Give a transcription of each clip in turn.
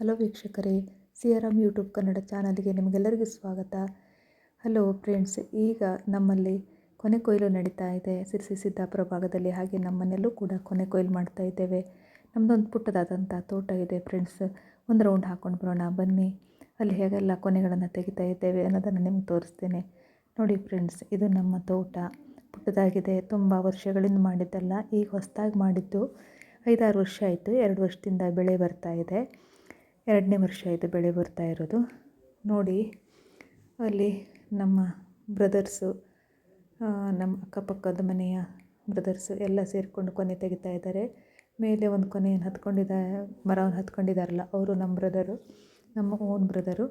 Hello ವೀಕ್ಷಕರೇ, Siyaram YouTube Kannada ಚಾನಲ್ಗೆ ನಿಮಗೆಲ್ಲರಿಗೂ ಸ್ವಾಗತ. ಹಲೋ ಫ್ರೆಂಡ್ಸ್, ಈಗ ನಮ್ಮಲ್ಲಿ ಕೊನೆ ಕೊಯ್ಲು ನಡೀತಾ ಇದೆ ಸಿರ್ಸಿ ಸಿದ್ದಾಪುರ ಭಾಗದಲ್ಲಿ. ಹಾಗೆ ನಮ್ಮನೆಯಲ್ಲೂ ಕೂಡ ಕೊನೆ ಕೊಯ್ಲು ಮಾಡ್ತಾ ಇದ್ದೇವೆ. ನಮ್ಮದೊಂದು ಪುಟ್ಟದಾದಂಥ ತೋಟ ಇದೆ ಫ್ರೆಂಡ್ಸ್. ಒಂದು ರೌಂಡ್ ಹಾಕ್ಕೊಂಡು ಬರೋಣ ಬನ್ನಿ. ಅಲ್ಲಿ ಹೇಗೆಲ್ಲ ಕೊನೆಗಳನ್ನು ತೆಗಿತಾ ಇದ್ದೇವೆ ಅನ್ನೋದನ್ನು ನಿಮ್ಗೆ ತೋರಿಸ್ತೇನೆ. ನೋಡಿ ಫ್ರೆಂಡ್ಸ್, ಇದು ನಮ್ಮ ತೋಟ ಪುಟ್ಟದಾಗಿದೆ. ತುಂಬ ವರ್ಷಗಳಿಂದ ಮಾಡಿದ್ದಲ್ಲ, ಈಗ ಹೊಸದಾಗಿ ಮಾಡಿದ್ದು. 5-6 ವರ್ಷ ಆಯಿತು. 2 ವರ್ಷದಿಂದ ಬೆಳೆ ಬರ್ತಾ ಇದೆ. 2ನೇ ವರ್ಷ ಇದು ಬೆಳೆ ಬರ್ತಾ ಇರೋದು. ನೋಡಿ, ಅಲ್ಲಿ ನಮ್ಮ ಬ್ರದರ್ಸು, ನಮ್ಮ ಅಕ್ಕಪಕ್ಕದ ಮನೆಯ ಬ್ರದರ್ಸು ಎಲ್ಲ ಸೇರಿಕೊಂಡು ಕೊನೆ ತೆಗಿತಾ ಇದ್ದಾರೆ. ಮೇಲೆ ಒಂದು ಕೊನೆಯನ್ನು ಮರವನ್ನು ಹತ್ಕೊಂಡಿದ್ದಾರಲ್ಲ, ಅವರು ನಮ್ಮ ಬ್ರದರು, ನಮ್ಮ ಓನ್ ಬ್ರದರು.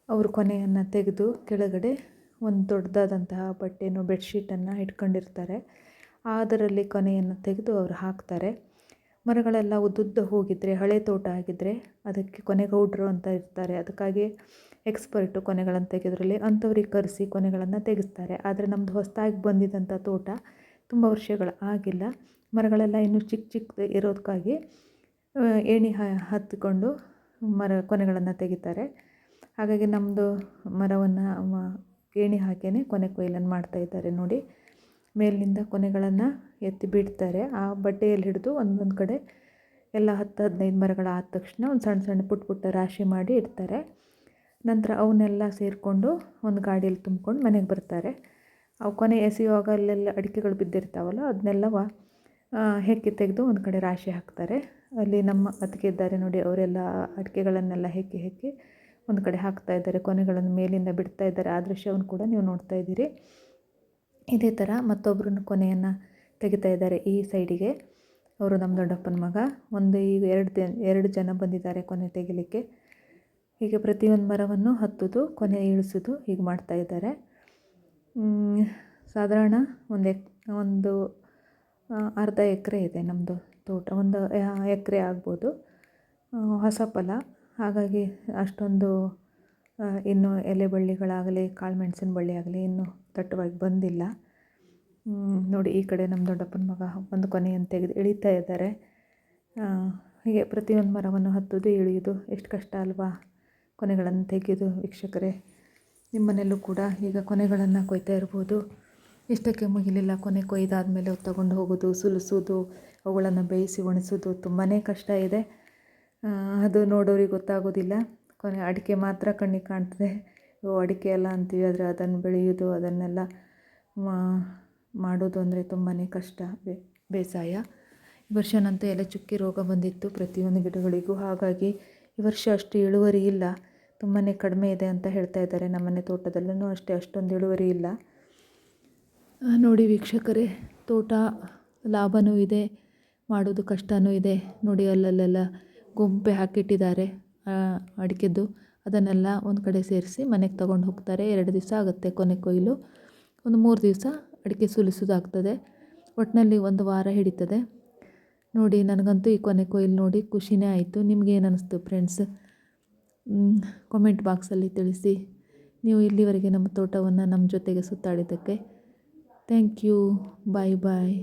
ಅವರು ಕೊನೆಯನ್ನು ತೆಗೆದು ಕೆಳಗಡೆ ಒಂದು ದೊಡ್ಡದಾದಂತಹ ಬಟ್ಟೆನೋ ಬೆಡ್ಶೀಟನ್ನು ಇಟ್ಕೊಂಡಿರ್ತಾರೆ. ಅದರಲ್ಲಿ ಕೊನೆಯನ್ನು ತೆಗೆದು ಅವರು ಹಾಕ್ತಾರೆ. ಮರಗಳೆಲ್ಲ ಉದ್ದುದ್ದ ಹೋಗಿದ್ದರೆ, ಹಳೆ ತೋಟ ಆಗಿದ್ದರೆ ಅದಕ್ಕೆ ಕೊನೆಗೌಡರು ಅಂತ ಇರ್ತಾರೆ. ಅದಕ್ಕಾಗಿ ಎಕ್ಸ್ಪರ್ಟು ಕೊನೆಗಳನ್ನು ತೆಗೆದ್ರಲ್ಲಿ ಅಂಥವ್ರಿಗೆ ಕರೆಸಿ ಕೊನೆಗಳನ್ನು ತೆಗೆಸ್ತಾರೆ. ಆದರೆ ನಮ್ಮದು ಹೊಸದಾಗಿ ಬಂದಿದ್ದಂಥ ತೋಟ ತುಂಬ ವರ್ಷಗಳು ಆಗಿಲ್ಲ. ಮರಗಳೆಲ್ಲ ಇನ್ನೂ ಚಿಕ್ಕ ಚಿಕ್ಕದು ಇರೋದಕ್ಕಾಗಿ ಏಣಿ ಹತ್ತಿಕೊಂಡು ಕೊನೆಗಳನ್ನು ತೆಗಿತಾರೆ. ಹಾಗಾಗಿ ನಮ್ಮದು ಮರವನ್ನು ಏಣಿ ಹಾಕಿಯೇ ಕೊನೆ ಕೊಯ್ಲನ್ನು ಮಾಡ್ತಾಯಿದ್ದಾರೆ. ನೋಡಿ, ಮೇಲಿನಿಂದ ಕೊನೆಗಳನ್ನು ಎತ್ತಿ ಬಿಡ್ತಾರೆ. ಆ ಬಟ್ಟೆಯಲ್ಲಿ ಹಿಡಿದು ಒಂದೊಂದು ಕಡೆ ಎಲ್ಲ 10-15 ಮರಗಳಾದ ತಕ್ಷಣ ಒಂದು ಸಣ್ಣ ಸಣ್ಣ ಪುಟ್ಟ ರಾಶಿ ಮಾಡಿ ಇಡ್ತಾರೆ. ನಂತರ ಅವನ್ನೆಲ್ಲ ಸೇರಿಕೊಂಡು ಒಂದು ಗಾಡಿಯಲ್ಲಿ ತುಂಬ್ಕೊಂಡು ಮನೆಗೆ ಬರ್ತಾರೆ. ಅವು ಕೊನೆ ಎಸೆಯುವಾಗ ಅಲ್ಲೆಲ್ಲ ಅಡಿಕೆಗಳು ಬಿದ್ದಿರ್ತಾವಲ್ಲ, ಅದನ್ನೆಲ್ಲವ ಹೆಕ್ಕಿ ತೆಗೆದು ಒಂದು ಕಡೆ ರಾಶಿ ಹಾಕ್ತಾರೆ. ಅಲ್ಲಿ ನಮ್ಮ ಅತ್ತಿಗೆ ಇದ್ದಾರೆ ನೋಡಿ, ಅವರೆಲ್ಲ ಅಡಿಕೆಗಳನ್ನೆಲ್ಲ ಹೆಕ್ಕಿ ಒಂದು ಕಡೆ ಹಾಕ್ತಾ ಇದ್ದಾರೆ. ಕೊನೆಗಳನ್ನು ಮೇಲಿಂದ ಬಿಡ್ತಾ ಇದ್ದಾರೆ. ಆ ದೃಶ್ಯವನ್ನು ಕೂಡ ನೀವು ನೋಡ್ತಾ ಇದ್ದೀರಿ. ಇದೇ ಥರ ಮತ್ತೊಬ್ಬರನ್ನು ಕೊನೆಯನ್ನು ತೆಗಿತಾ ಇದ್ದಾರೆ ಈ ಸೈಡಿಗೆ. ಅವರು ನಮ್ಮ ದೊಡ್ಡಪ್ಪನ ಮಗ. ಈಗ 2 ಜನ ಬಂದಿದ್ದಾರೆ ಕೊನೆ ತೆಗಿಲಿಕ್ಕೆ. ಹೀಗೆ ಪ್ರತಿಯೊಂದು ಮರವನ್ನು ಹತ್ತೋದು, ಕೊನೆ ಇಳಿಸೋದು ಹೀಗೆ ಮಾಡ್ತಾಯಿದ್ದಾರೆ. ಸಾಧಾರಣ ಒಂದು ಅರ್ಧ ಎಕರೆ ಇದೆ ನಮ್ಮದು ತೋಟ. 1 ಎಕರೆ ಆಗ್ಬೋದು. ಹೊಸ ಫಲ, ಹಾಗಾಗಿ ಅಷ್ಟೊಂದು ಇನ್ನೂ ಎಲೆ ಬಳ್ಳಿಗಳಾಗಲಿ ಕಾಳುಮೆಣಸಿನ ಬಳ್ಳಿ ಆಗಲಿ ಇನ್ನೂ ದಟ್ಟವಾಗಿ ಬಂದಿಲ್ಲ. ನೋಡಿ, ಈ ಕಡೆ ನಮ್ಮ ದೊಡ್ಡಪ್ಪನ ಮಗ ಒಂದು ಕೊನೆಯನ್ನು ತೆಗೆದು ಇಳಿತಾ ಇದ್ದಾರೆ. ಹೀಗೆ ಪ್ರತಿಯೊಂದು ಮರವನ್ನು ಹತ್ತೋದು ಇಳಿಯೋದು ಎಷ್ಟು ಕಷ್ಟ ಅಲ್ವಾ, ಕೊನೆಗಳನ್ನು ತೆಗೆಯೋದು. ವೀಕ್ಷಕರೇ, ನಿಮ್ಮನೆಯಲ್ಲೂ ಕೂಡ ಈಗ ಕೊನೆಗಳನ್ನು ಕೊಯ್ತಾ ಇರ್ಬೋದು. ಇಷ್ಟಕ್ಕೆ ಮುಗಿಲಿಲ್ಲ. ಕೊನೆ ಕೊಯ್ದಾದಮೇಲೆ ತಗೊಂಡು ಹೋಗೋದು, ಸುಲಿಸೋದು, ಅವುಗಳನ್ನು ಬೇಯಿಸಿ ಒಣಸೋದು ತುಂಬಾ ಕಷ್ಟ ಇದೆ. ಅದು ನೋಡೋರಿಗೆ ಗೊತ್ತಾಗೋದಿಲ್ಲ. ಕೊನೆ ಅಡಿಕೆ ಮಾತ್ರ ಕಣ್ಣಿಗೆ ಕಾಣ್ತದೆ. ಅಡಿಕೆ ಎಲ್ಲ ಅಂತೀವಿ, ಆದರೆ ಅದನ್ನು ಬೆಳೆಯೋದು, ಅದನ್ನೆಲ್ಲ ಮಾಡೋದು ಅಂದರೆ ತುಂಬಾ ಕಷ್ಟ, ಬೇಸಾಯ. ಈ ವರ್ಷನಂತೂ ಎಲೆ ಚುಕ್ಕಿ ರೋಗ ಬಂದಿತ್ತು ಪ್ರತಿಯೊಂದು ಗಿಡಗಳಿಗೂ. ಹಾಗಾಗಿ ಈ ವರ್ಷ ಅಷ್ಟು ಇಳುವರಿ ಇಲ್ಲ, ತುಂಬಾ ಕಡಿಮೆ ಇದೆ ಅಂತ ಹೇಳ್ತಾ ಇದ್ದಾರೆ. ನಮ್ಮನೆ ತೋಟದಲ್ಲೂ ಅಷ್ಟೊಂದು ಇಳುವರಿ ಇಲ್ಲ. ನೋಡಿ ವೀಕ್ಷಕರೇ, ತೋಟ ಲಾಭವೂ ಇದೆ, ಮಾಡೋದು ಕಷ್ಟವೂ ಇದೆ. ನೋಡಿ, ಅಲ್ಲಲ್ಲೆಲ್ಲ ಗುಂಪೆ ಹಾಕಿಟ್ಟಿದ್ದಾರೆ ಅಡಿಕೆದ್ದು. ಅದನ್ನೆಲ್ಲ ಒಂದು ಕಡೆ ಸೇರಿಸಿ ಮನೆಗೆ ತಗೊಂಡು ಹೋಗ್ತಾರೆ. 2 ದಿವಸ ಆಗುತ್ತೆ ಕೊನೆ ಕೊಯ್ಲು. ಒಂದು 3 ದಿವಸ ಅಡಿಕೆ ಸುಲಿಸೋದಾಗ್ತದೆ. ಒಟ್ಟಿನಲ್ಲಿ 1 ವಾರ ಹಿಡಿತದೆ. ನೋಡಿ, ನನಗಂತೂ ಈ ಕೊನೆ ಕೊಯ್ಲು ನೋಡಿ ಖುಷಿನೇ ಆಯಿತು. ನಿಮಗೇನು ಅನ್ನಿಸ್ತು ಫ್ರೆಂಡ್ಸ್? ಕಾಮೆಂಟ್ ಬಾಕ್ಸಲ್ಲಿ ತಿಳಿಸಿ. ನೀವು ಇಲ್ಲಿವರೆಗೆ ನಮ್ಮ ತೋಟವನ್ನು ನಮ್ಮ ಜೊತೆಗೆ ಸುತ್ತಾಡಿದ್ದಕ್ಕೆ ಥ್ಯಾಂಕ್ ಯು. ಬಾಯ್.